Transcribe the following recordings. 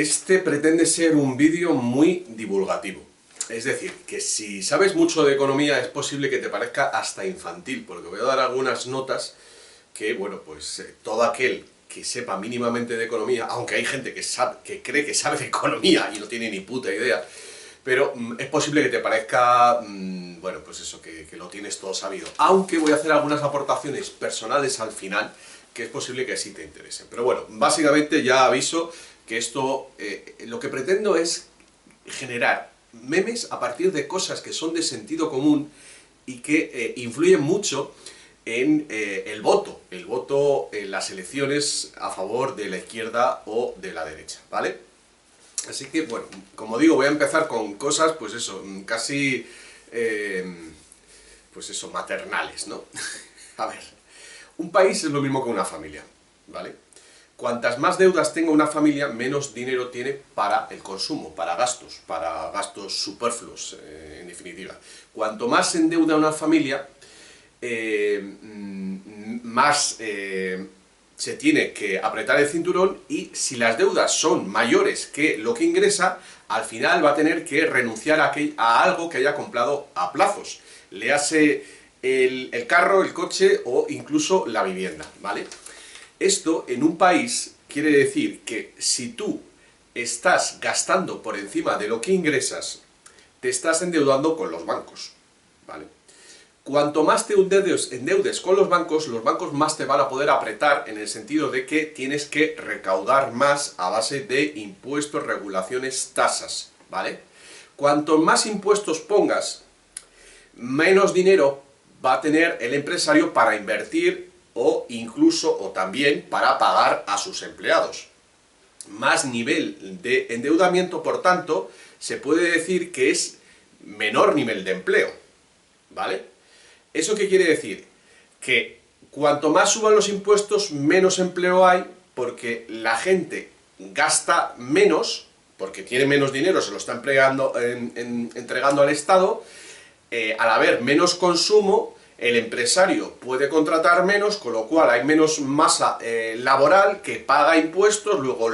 Este pretende ser un vídeo muy divulgativo. Es decir, que si sabes mucho de economía es posible que te parezca hasta infantil, porque voy a dar algunas notas que, bueno, pues todo aquel que sepa mínimamente de economía, aunque hay gente que cree que sabe de economía y no tiene ni puta idea, pero es posible que te parezca, bueno, pues eso, que lo tienes todo sabido. Aunque voy a hacer algunas aportaciones personales al final, que es posible que sí te interesen. Pero bueno, básicamente ya aviso que esto, lo que pretendo es generar memes a partir de cosas que son de sentido común y que influyen mucho en el voto en las elecciones a favor de la izquierda o de la derecha, ¿vale? Así que, bueno, como digo, voy a empezar con cosas, pues eso, casi, pues eso, maternales, ¿no? A ver, un país es lo mismo que una familia, ¿vale? Cuantas más deudas tenga una familia, menos dinero tiene para el consumo, para gastos superfluos, en definitiva. Cuanto más se endeuda una familia, más se tiene que apretar el cinturón, y si las deudas son mayores que lo que ingresa, al final va a tener que renunciar a algo que haya comprado a plazos. Le hace el carro, el coche o incluso la vivienda, ¿vale? Esto en un país quiere decir que si tú estás gastando por encima de lo que ingresas, te estás endeudando con los bancos, ¿vale? Cuanto más te endeudes con los bancos más te van a poder apretar, en el sentido de que tienes que recaudar más a base de impuestos, regulaciones, tasas, ¿vale? Cuanto más impuestos pongas, menos dinero va a tener el empresario para invertir o incluso, o también, para pagar a sus empleados. Más nivel de endeudamiento, por tanto, se puede decir que es menor nivel de empleo, ¿vale? ¿Eso qué quiere decir? Que cuanto más suban los impuestos, menos empleo hay, porque la gente gasta menos, porque tiene menos dinero, se lo está entregando al Estado. Al haber menos consumo, el empresario puede contratar menos, con lo cual hay menos masa laboral que paga impuestos, luego,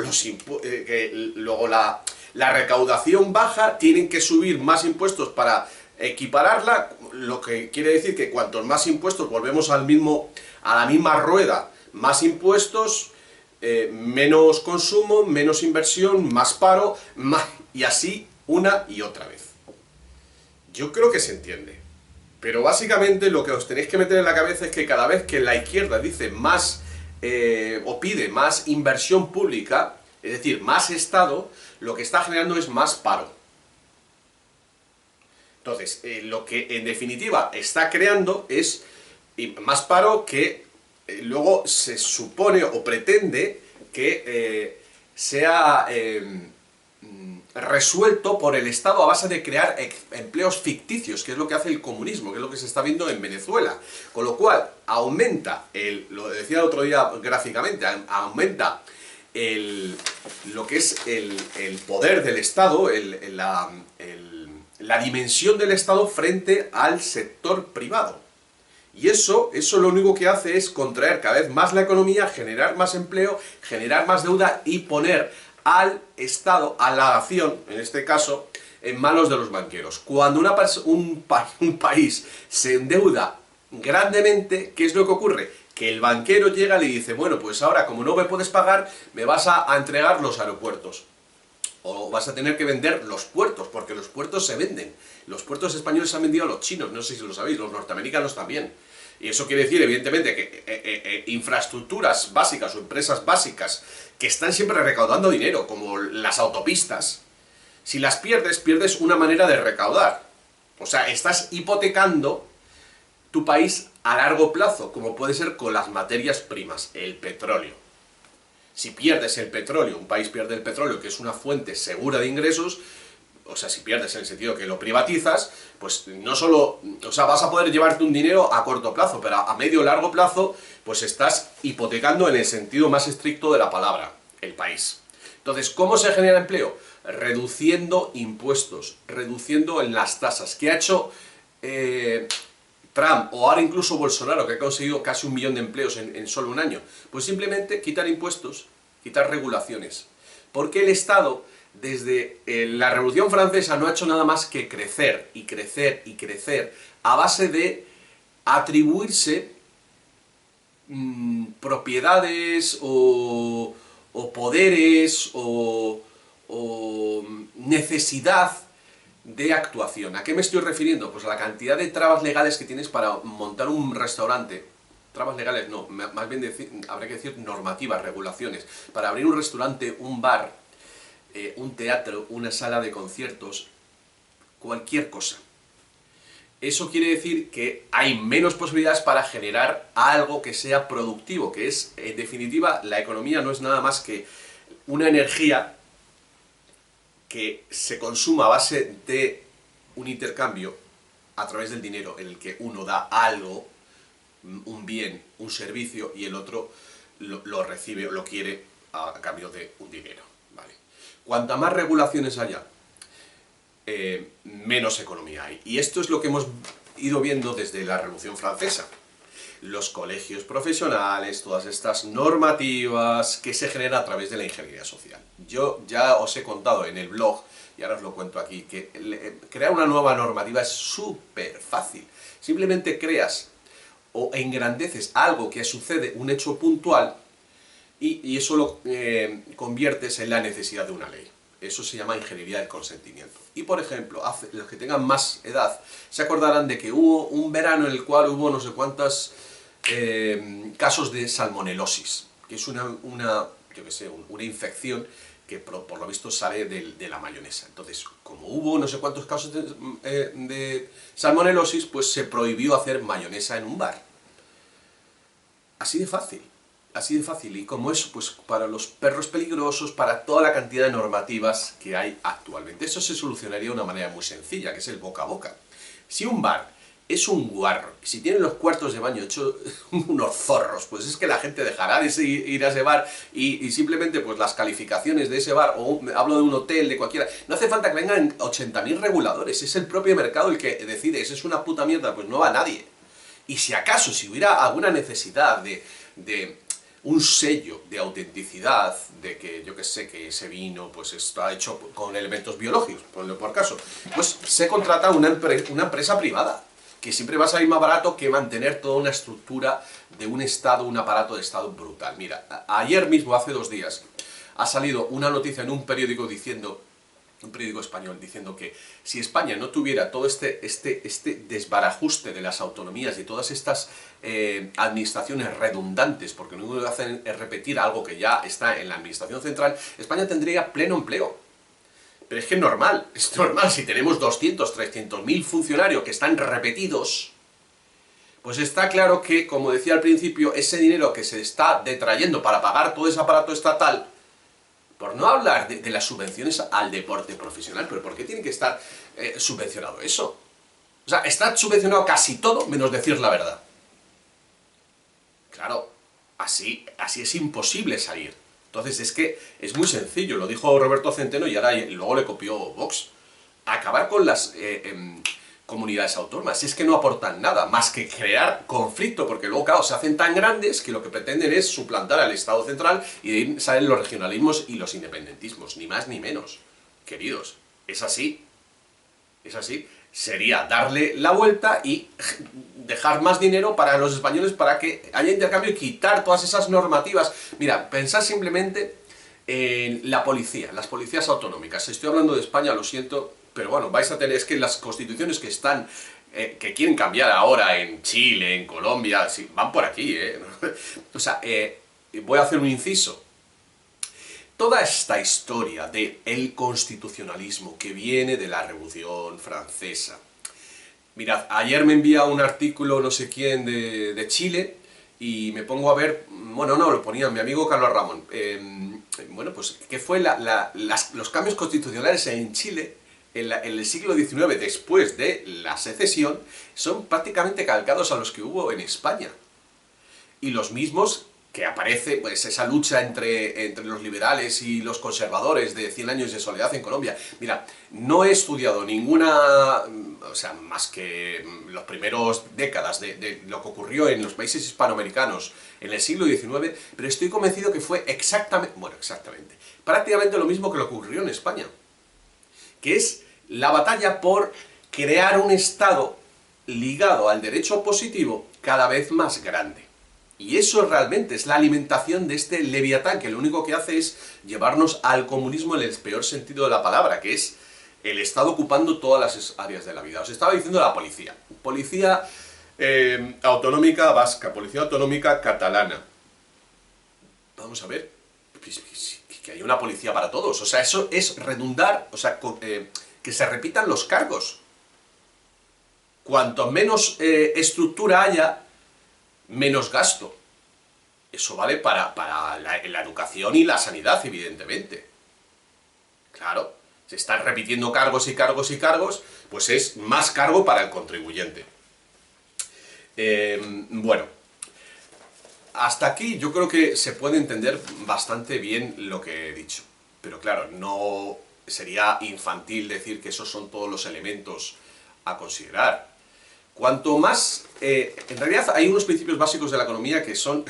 la recaudación baja, tienen que subir más impuestos para equipararla, lo que quiere decir que cuantos más impuestos, volvemos a la misma rueda, más impuestos, menos consumo, menos inversión, más paro, y así una y otra vez. Yo creo que se entiende. Pero básicamente lo que os tenéis que meter en la cabeza es que cada vez que la izquierda dice más, o pide más inversión pública, es decir, más Estado, lo que está generando es más paro. Entonces, lo que en definitiva está creando es más paro que luego se supone o pretende que sea resuelto por el Estado a base de crear empleos ficticios, que es lo que hace el comunismo, que es lo que se está viendo en Venezuela. Con lo cual, aumenta, lo decía el otro día gráficamente, aumenta lo que es el poder del Estado, la dimensión del Estado frente al sector privado. Y eso lo único que hace es contraer cada vez más la economía, generar más empleo, generar más deuda y poner al Estado, a la nación, en este caso, en manos de los banqueros. Cuando un país se endeuda grandemente, ¿qué es lo que ocurre? Que el banquero llega y le dice, bueno, pues ahora como no me puedes pagar, me vas a entregar los aeropuertos. O vas a tener que vender los puertos, porque los puertos se venden. Los puertos españoles se han vendido a los chinos, no sé si lo sabéis, los norteamericanos también. Y eso quiere decir, evidentemente, que infraestructuras básicas o empresas básicas que están siempre recaudando dinero, como las autopistas, si las pierdes una manera de recaudar. O sea, estás hipotecando tu país a largo plazo, como puede ser con las materias primas, el petróleo. Si pierdes el petróleo, un país pierde el petróleo, que es una fuente segura de ingresos, o sea, si pierdes en el sentido que lo privatizas, pues no solo, o sea, vas a poder llevarte un dinero a corto plazo, pero a medio o largo plazo, pues estás hipotecando en el sentido más estricto de la palabra, el país. Entonces, ¿cómo se genera empleo? Reduciendo impuestos, reduciendo en las tasas. ¿Qué ha hecho Trump, o ahora incluso Bolsonaro, que ha conseguido casi 1 millón de empleos en solo un año? Pues simplemente quitar impuestos, quitar regulaciones. Porque el Estado, desde la Revolución Francesa, no ha hecho nada más que crecer y crecer y crecer a base de atribuirse propiedades o poderes o necesidad de actuación. ¿A qué me estoy refiriendo? Pues a la cantidad de trabas legales que tienes para montar un restaurante. Trabas legales no, más bien habría que decir normativas, regulaciones. Para abrir un restaurante, un bar, un teatro, una sala de conciertos, cualquier cosa. Eso quiere decir que hay menos posibilidades para generar algo que sea productivo, que es, en definitiva, la economía no es nada más que una energía que se consuma a base de un intercambio a través del dinero, en el que uno da algo, un bien, un servicio, y el otro lo recibe o lo quiere a cambio de un dinero. ¿Vale? Cuanta más regulaciones haya, menos economía hay. Y esto es lo que hemos ido viendo desde la Revolución Francesa. Los colegios profesionales, todas estas normativas que se generan a través de la ingeniería social. Yo ya os he contado en el blog, y ahora os lo cuento aquí, que crear una nueva normativa es súper fácil. Simplemente creas o engrandeces algo que sucede, un hecho puntual, y eso lo conviertes en la necesidad de una ley. Eso se llama ingeniería del consentimiento. Y por ejemplo, los que tengan más edad se acordarán de que hubo un verano en el cual hubo no sé cuántos casos de salmonelosis, que es una infección que por lo visto sale de la mayonesa. Entonces, como hubo no sé cuántos casos de salmonelosis, pues se prohibió hacer mayonesa en un bar. Así de fácil. Así de fácil, y como eso, pues para los perros peligrosos, para toda la cantidad de normativas que hay actualmente. Eso se solucionaría de una manera muy sencilla, que es el boca a boca. Si un bar es un guarro, si tienen los cuartos de baño hechos unos zorros, pues es que la gente dejará de ir a ese bar y simplemente pues las calificaciones de ese bar, o hablo de un hotel, de cualquiera, no hace falta que vengan 80.000 reguladores, es el propio mercado el que decide, eso es una puta mierda, pues no va nadie. Y si acaso, si hubiera alguna necesidad de un sello de autenticidad, de que, yo que sé, que ese vino pues está hecho con elementos biológicos, por caso, pues se contrata una empresa privada, que siempre va a salir más barato que mantener toda una estructura de un Estado, un aparato de Estado brutal. Mira, ayer mismo, hace 2 días, ha salido una noticia en un periódico diciendo, un periódico español, diciendo que si España no tuviera todo este desbarajuste de las autonomías y todas estas administraciones redundantes, porque lo único que hacen es repetir algo que ya está en la administración central, España tendría pleno empleo. Pero es que es normal, si tenemos 200, 300.000 funcionarios que están repetidos, pues está claro que, como decía al principio, ese dinero que se está detrayendo para pagar todo ese aparato estatal, por no hablar de las subvenciones al deporte profesional, pero ¿por qué tiene que estar subvencionado eso? O sea, está subvencionado casi todo menos decir la verdad. Claro, así es imposible salir. Entonces es que es muy sencillo, lo dijo Roberto Centeno y luego le copió Vox. Acabar con las comunidades autónomas, es que no aportan nada, más que crear conflicto, porque luego, claro, se hacen tan grandes que lo que pretenden es suplantar al Estado central y de ahí salen los regionalismos y los independentismos, ni más ni menos. Queridos, es así. Es así. Sería darle la vuelta y dejar más dinero para los españoles para que haya intercambio y quitar todas esas normativas. Mira, pensad simplemente en la policía, las policías autonómicas. Estoy hablando de España, lo siento, pero bueno, vais a tener, es que las constituciones que están, que quieren cambiar ahora en Chile, en Colombia, sí, van por aquí, O sea, voy a hacer un inciso. Toda esta historia del constitucionalismo que viene de la Revolución Francesa. Mirad, ayer me envía un artículo no sé quién de Chile y me pongo a ver, bueno, no, lo ponía mi amigo Carlos Ramón, bueno, pues que fue los cambios constitucionales en Chile en el siglo XIX, después de la secesión, son prácticamente calcados a los que hubo en España. Y los mismos que aparece pues esa lucha entre los liberales y los conservadores de 100 años de soledad en Colombia. Mira, no he estudiado ninguna, o sea, más que los primeros décadas de lo que ocurrió en los países hispanoamericanos en el siglo XIX, pero estoy convencido que fue prácticamente lo mismo que lo que ocurrió en España, que es la batalla por crear un Estado ligado al derecho positivo cada vez más grande. Y eso realmente es la alimentación de este leviatán, que lo único que hace es llevarnos al comunismo en el peor sentido de la palabra, que es el Estado ocupando todas las áreas de la vida. Os estaba diciendo la policía. Policía autonómica vasca, policía autonómica catalana. Vamos a ver, que hay una policía para todos. O sea, eso es redundar, o sea, que se repitan los cargos. Cuanto menos estructura haya, menos gasto. Eso vale para la educación y la sanidad, evidentemente. Claro, se están repitiendo cargos y cargos y cargos, pues es más cargo para el contribuyente. Bueno, hasta aquí yo creo que se puede entender bastante bien lo que he dicho. Pero claro, no sería infantil decir que esos son todos los elementos a considerar. Cuanto más... en realidad hay unos principios básicos de la economía que son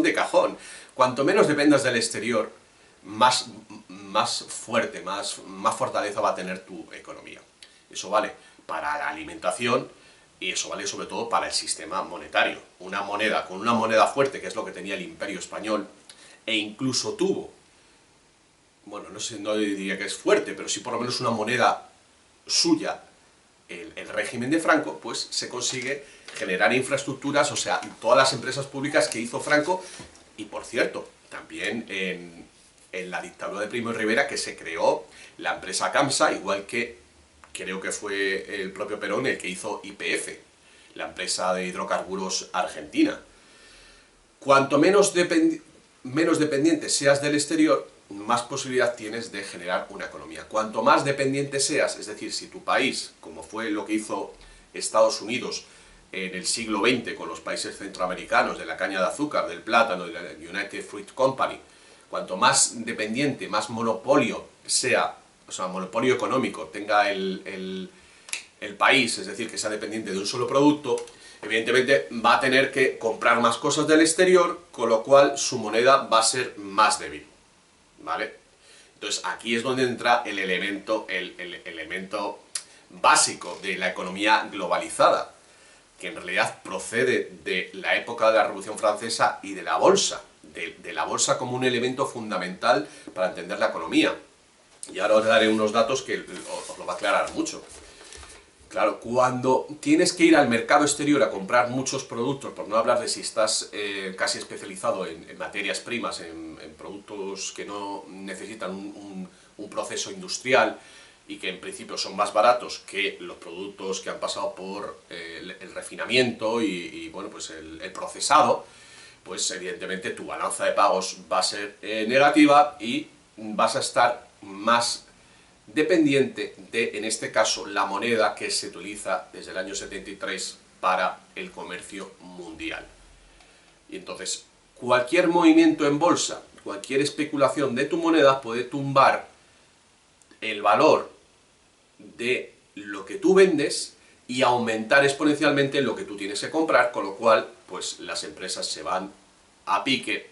de cajón. Cuanto menos dependas del exterior, más fuerte, más fortaleza va a tener tu economía. Eso vale para la alimentación y eso vale sobre todo para el sistema monetario. Una moneda, con una moneda fuerte, que es lo que tenía el Imperio Español, e incluso tuvo, bueno, no sé, no diría que es fuerte, pero sí por lo menos una moneda suya, el régimen de Franco, pues se consigue generar infraestructuras, o sea, todas las empresas públicas que hizo Franco, y por cierto, también en la dictadura de Primo de Rivera, que se creó la empresa CAMSA, igual que creo que fue el propio Perón el que hizo YPF, la empresa de hidrocarburos argentina. Cuanto menos dependiente seas del exterior, más posibilidad tienes de generar una economía. Cuanto más dependiente seas, es decir, si tu país, como fue lo que hizo Estados Unidos en el siglo XX con los países centroamericanos, de la caña de azúcar, del plátano, de la United Fruit Company, cuanto más dependiente, más monopolio sea, o sea, monopolio económico tenga el país, es decir, que sea dependiente de un solo producto, evidentemente va a tener que comprar más cosas del exterior, con lo cual su moneda va a ser más débil. ¿Vale? Entonces aquí es donde entra el elemento básico de la economía globalizada, que en realidad procede de la época de la Revolución Francesa y de la bolsa, de la bolsa como un elemento fundamental para entender la economía. Y ahora os daré unos datos que os lo va a aclarar mucho. Claro, cuando tienes que ir al mercado exterior a comprar muchos productos, por no hablar de si estás casi especializado en materias primas, en productos que no necesitan un proceso industrial y que en principio son más baratos que los productos que han pasado por el refinamiento y bueno, pues el procesado, pues evidentemente tu balanza de pagos va a ser negativa y vas a estar más dependiente de, en este caso, la moneda que se utiliza desde el año 73 para el comercio mundial. Y entonces, cualquier movimiento en bolsa, cualquier especulación de tu moneda puede tumbar el valor de lo que tú vendes y aumentar exponencialmente lo que tú tienes que comprar, con lo cual, pues las empresas se van a pique,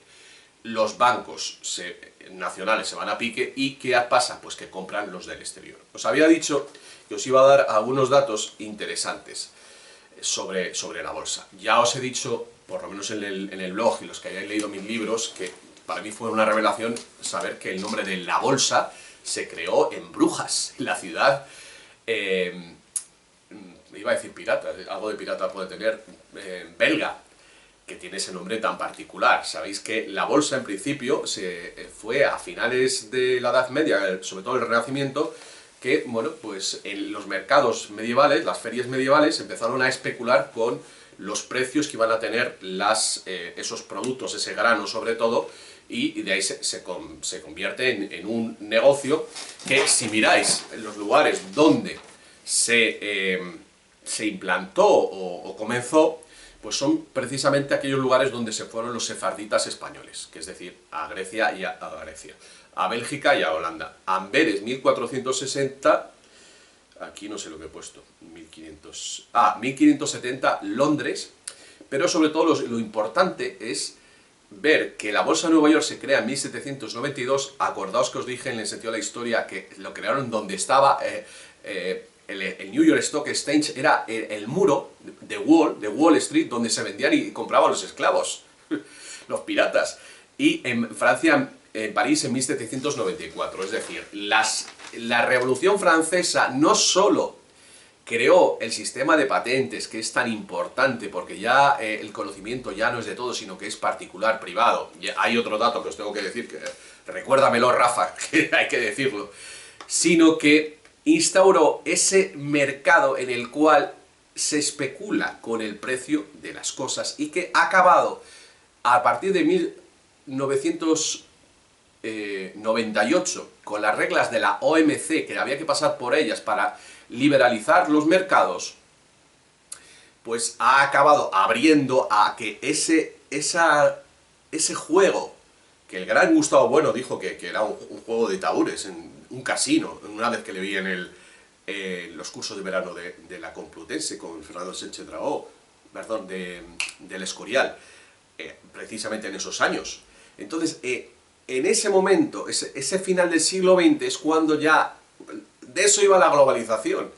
los bancos nacionales se van a pique, y ¿qué pasa? Pues que compran los del exterior. Os había dicho que os iba a dar algunos datos interesantes sobre la bolsa. Ya os he dicho, por lo menos en el blog, y los que hayáis leído mis libros, que para mí fue una revelación saber que el nombre de la bolsa se creó en Brujas, la ciudad, iba a decir pirata, algo de pirata puede tener, belga, que tiene ese nombre tan particular. Sabéis que la bolsa en principio fue a finales de la Edad Media, sobre todo el Renacimiento, que, bueno, pues en los mercados medievales, las ferias medievales, empezaron a especular con los precios que iban a tener esos productos, ese grano sobre todo, y de ahí se convierte en un negocio que, si miráis en los lugares donde se implantó o comenzó, pues son precisamente aquellos lugares donde se fueron los sefarditas españoles, que es decir, a Grecia y a Grecia, a Bélgica y a Holanda. Amberes, 1460, aquí no sé lo que he puesto, 1570, Londres, pero sobre todo lo importante es ver que la Bolsa de Nueva York se crea en 1792, acordaos que os dije en el sentido de la historia que lo crearon donde estaba el New York Stock Exchange, era el muro de Wall Street, donde se vendían y compraban los esclavos, los piratas, y en Francia, en París, en 1794, es decir, la Revolución Francesa no solo creó el sistema de patentes, que es tan importante, porque ya el conocimiento ya no es de todo, sino que es particular, privado. Y hay otro dato que os tengo que decir, que recuérdamelo, Rafa, que hay que decirlo, sino que instauró ese mercado en el cual se especula con el precio de las cosas y que ha acabado a partir de 1998 con las reglas de la OMC, que había que pasar por ellas para liberalizar los mercados, pues ha acabado abriendo a que ese juego, que el gran Gustavo Bueno dijo que era un juego de tabures, en un casino, una vez que le vi en los cursos de verano de la Complutense con Fernando Sánchez Dragó, perdón, del Escorial, precisamente en esos años. Entonces, en ese momento, ese final del siglo XX, es cuando ya de eso iba la globalización.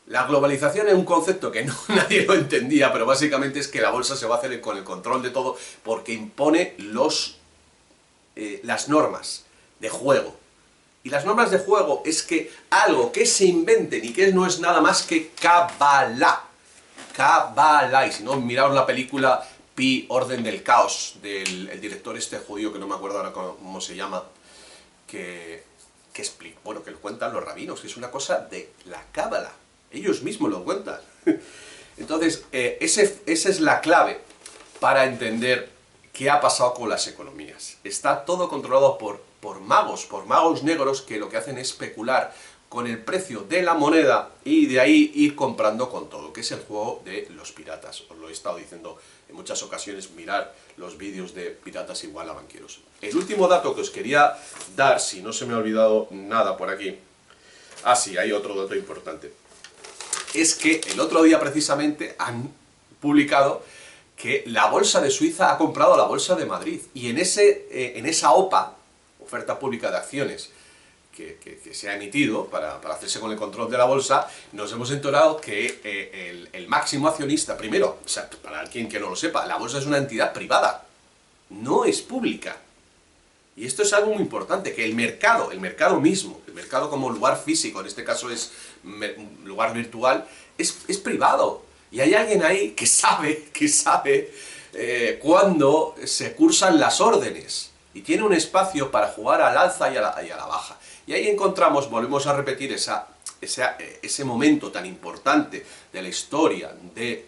La globalización es un concepto que nadie lo entendía, pero básicamente es que la bolsa se va a hacer con el control de todo porque impone las normas de juego. Y las normas de juego es que algo que se inventen y que no es nada más que Kabbalah. Kabbalah. Y si no, miraos la película Pi, Orden del Caos, del director este judío, que no me acuerdo ahora cómo se llama, que explica, bueno, que lo cuentan los rabinos, que es una cosa de la Cábala. Ellos mismos lo cuentan. Entonces, esa es la clave para entender qué ha pasado con las economías. Está todo controlado por magos negros, que lo que hacen es especular con el precio de la moneda y de ahí ir comprando con todo, que es el juego de los piratas. Os lo he estado diciendo en muchas ocasiones, mirar los vídeos de piratas igual a banqueros. El último dato que os quería dar, si no se me ha olvidado nada por aquí, sí, hay otro dato importante, es que el otro día precisamente han publicado que la Bolsa de Suiza ha comprado la Bolsa de Madrid, y en esa OPA, oferta pública de acciones, que se ha emitido para hacerse con el control de la bolsa, nos hemos enterado que el máximo accionista, primero, o sea, para alguien que no lo sepa, la bolsa es una entidad privada, no es pública. Y esto es algo muy importante, que el mercado mismo, el mercado como lugar físico, en este caso es lugar virtual, es privado. Y hay alguien ahí que sabe cuándo se cursan las órdenes. Y tiene un espacio para jugar al alza y a la baja. Y ahí encontramos, volvemos a repetir ese momento tan importante de la historia de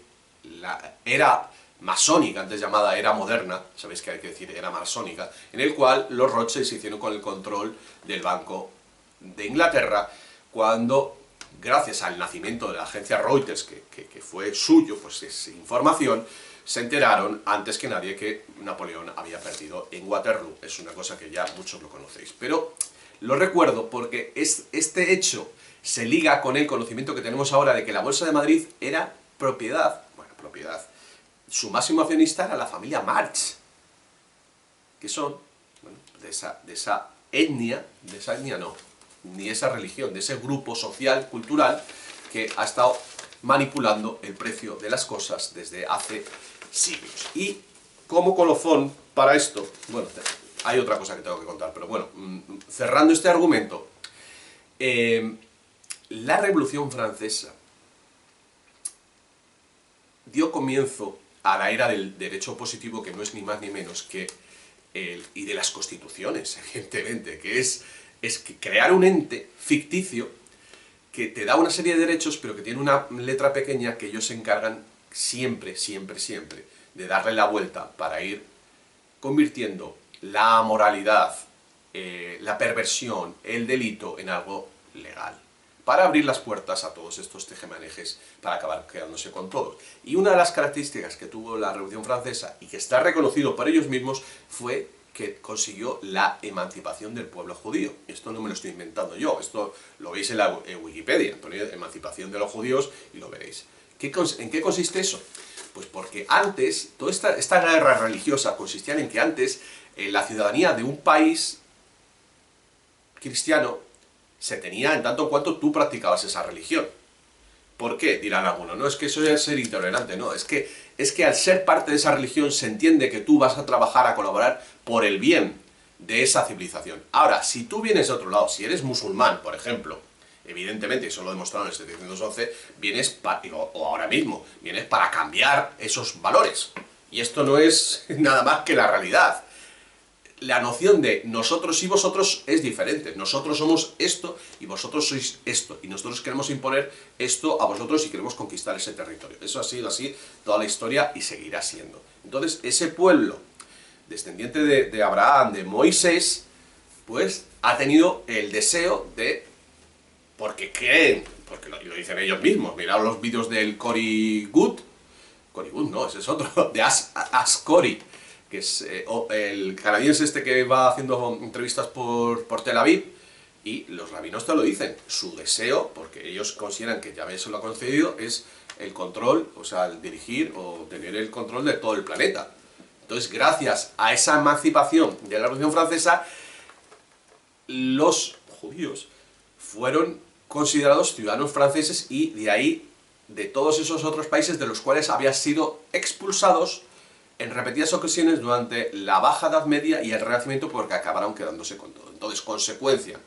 la era masónica, antes llamada era moderna, sabéis que hay que decir era masónica, en el cual los Rothschild se hicieron con el control del Banco de Inglaterra, cuando, gracias al nacimiento de la agencia Reuters, que fue suyo, pues esa información, se enteraron antes que nadie que Napoleón había perdido en Waterloo. Es una cosa que ya muchos lo conocéis. Pero lo recuerdo porque este hecho se liga con el conocimiento que tenemos ahora de que la Bolsa de Madrid era propiedad, su máximo accionista era la familia Marx, que son, bueno, de esa etnia no, ni esa religión, de ese grupo social, cultural, que ha estado manipulando el precio de las cosas desde hace siglos. Y como colofón para esto, bueno, hay otra cosa que tengo que contar, pero bueno, cerrando este argumento, la Revolución Francesa dio comienzo a la era del derecho positivo, que no es ni más ni menos que y de las constituciones, evidentemente, que es crear un ente ficticio que te da una serie de derechos, pero que tiene una letra pequeña que ellos se encargan siempre de darle la vuelta para ir convirtiendo la moralidad, la perversión, el delito en algo legal. para abrir las puertas a todos estos tejemanejes, para acabar quedándose con todos. Y una de las características que tuvo la Revolución Francesa, y que está reconocido por ellos mismos, fue que consiguió la emancipación del pueblo judío. Esto no me lo estoy inventando yo, esto lo veis en la Wikipedia, poned emancipación de los judíos y lo veréis. ¿En qué consiste eso? Pues porque antes, toda esta guerra religiosa consistía en que antes la ciudadanía de un país cristiano se tenía en tanto en cuanto tú practicabas esa religión. ¿Por qué? Dirán algunos, no, es que eso es ser intolerante, no, es que al ser parte de esa religión se entiende que tú vas a trabajar, a colaborar por el bien de esa civilización. Ahora, si tú vienes de otro lado, si eres musulmán, por ejemplo, evidentemente, eso lo he demostrado en el 711, vienes, o ahora mismo, vienes para cambiar esos valores. Y esto no es nada más que la realidad. La noción de nosotros y vosotros es diferente. Nosotros somos esto y vosotros sois esto. Y nosotros queremos imponer esto a vosotros y queremos conquistar ese territorio. Eso ha sido así toda la historia y seguirá siendo. Entonces, ese pueblo, descendiente de Abraham, de Moisés, pues ha tenido el deseo de, porque creen, porque lo dicen ellos mismos, mirad los vídeos del Cory Good no, ese es otro, de Ascori, que es el canadiense este que va haciendo entrevistas por Tel Aviv, y los rabinos te lo dicen, su deseo, porque ellos consideran que Yahvé se lo ha concedido, es el control, o sea, el dirigir o tener el control de todo el planeta. Entonces, gracias a esa emancipación de la Revolución Francesa, los judíos fueron considerados ciudadanos franceses y de ahí, de todos esos otros países de los cuales habían sido expulsados en repetidas ocasiones durante la Baja Edad Media y el Renacimiento, porque acabaron quedándose con todo. Entonces, consecuencia,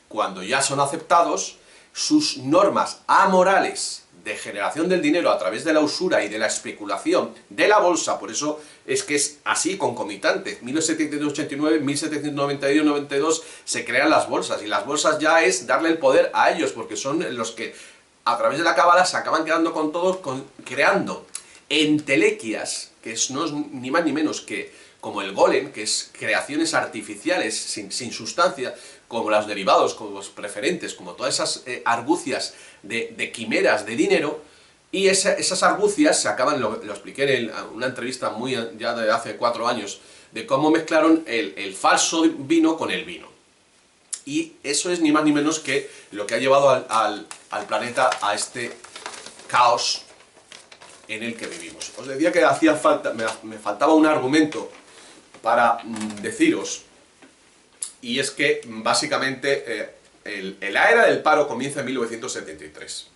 cuando ya son aceptados, sus normas amorales de generación del dinero a través de la usura y de la especulación de la bolsa, por eso es que es así, concomitante, 1789, 1791, 92 se crean las bolsas, y las bolsas ya es darle el poder a ellos, porque son los que a través de la cábala se acaban quedando con todos, creando entelequias, que no es ni más ni menos que como el golem, que es creaciones artificiales sin sustancia, como los derivados, como los preferentes, como todas esas argucias de quimeras de dinero, y esas argucias se acaban, lo expliqué en una entrevista ya de hace 4 años, de cómo mezclaron el falso vino con el vino. Y eso es ni más ni menos que lo que ha llevado al planeta a este caos en el que vivimos. Os decía que hacía falta, me faltaba un argumento para deciros, y es que básicamente la era del paro comienza en 1973.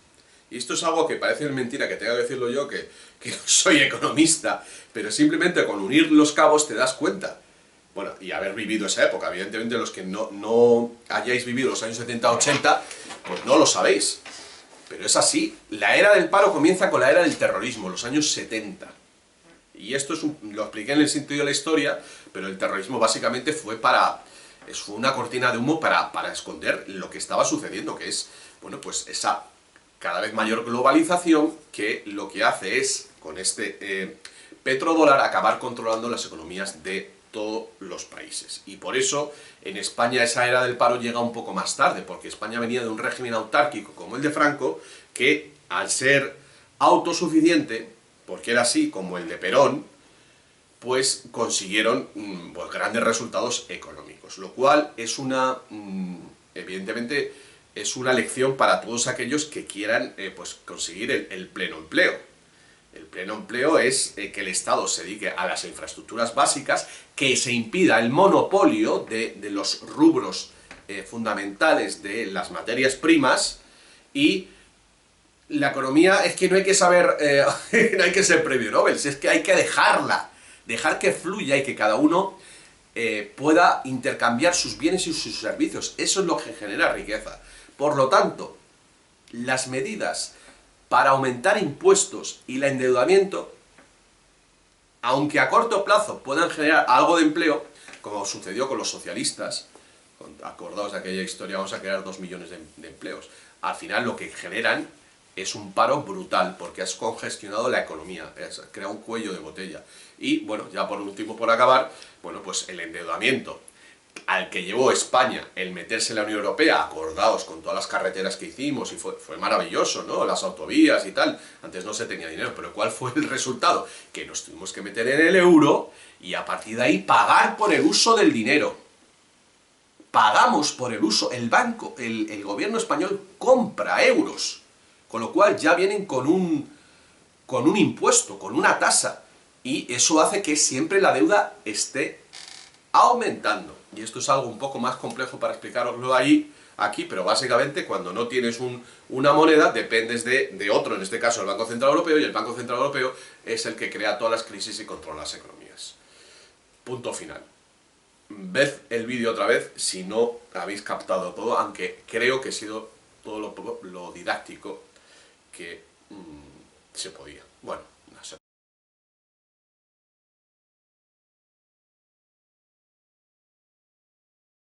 Y esto es algo que parece mentira que tenga que decirlo yo, que no soy economista, pero simplemente con unir los cabos te das cuenta. Bueno, y haber vivido esa época, evidentemente los que no hayáis vivido los años 70-80, pues no lo sabéis. Pero es así, la era del paro comienza con la era del terrorismo, los años 70. Y esto lo expliqué en el sentido de la historia, pero el terrorismo básicamente fue una cortina de humo para esconder lo que estaba sucediendo, que es, bueno, pues esa cada vez mayor globalización que lo que hace es, con este petrodólar, acabar controlando las economías de todos los países. Y por eso en España esa era del paro llega un poco más tarde, porque España venía de un régimen autárquico como el de Franco, que al ser autosuficiente, porque era así como el de Perón, pues consiguieron pues, grandes resultados económicos, lo cual es evidentemente es una lección para todos aquellos que quieran pues conseguir el pleno empleo. El pleno empleo es que el Estado se dedique a las infraestructuras básicas, que se impida el monopolio de los rubros fundamentales de las materias primas, y la economía es que no hay que saber, no hay que ser premio Nobel, es que hay que dejar que fluya y que cada uno pueda intercambiar sus bienes y sus servicios. Eso es lo que genera riqueza. Por lo tanto, las medidas para aumentar impuestos y el endeudamiento, aunque a corto plazo puedan generar algo de empleo, como sucedió con los socialistas, acordaos de aquella historia, vamos a crear 2 millones de empleos, al final lo que generan es un paro brutal, porque has congestionado la economía, has creado un cuello de botella. Y bueno, ya por último, por acabar, bueno, pues el endeudamiento. al que llevó España el meterse en la Unión Europea, acordaos con todas las carreteras que hicimos, y fue maravilloso, ¿no? Las autovías y tal, antes no se tenía dinero, pero ¿cuál fue el resultado? Que nos tuvimos que meter en el euro y a partir de ahí pagar por el uso del dinero. Pagamos por el uso, el banco, el gobierno español compra euros, con lo cual ya vienen con un impuesto, con una tasa, y eso hace que siempre la deuda esté aumentando. Y esto es algo un poco más complejo para explicaroslo aquí, pero básicamente cuando no tienes una moneda dependes de otro, en este caso el Banco Central Europeo, y el Banco Central Europeo es el que crea todas las crisis y controla las economías. Punto final. Ved el vídeo otra vez si no habéis captado todo, aunque creo que ha sido todo lo didáctico que se podía. Bueno, no sé.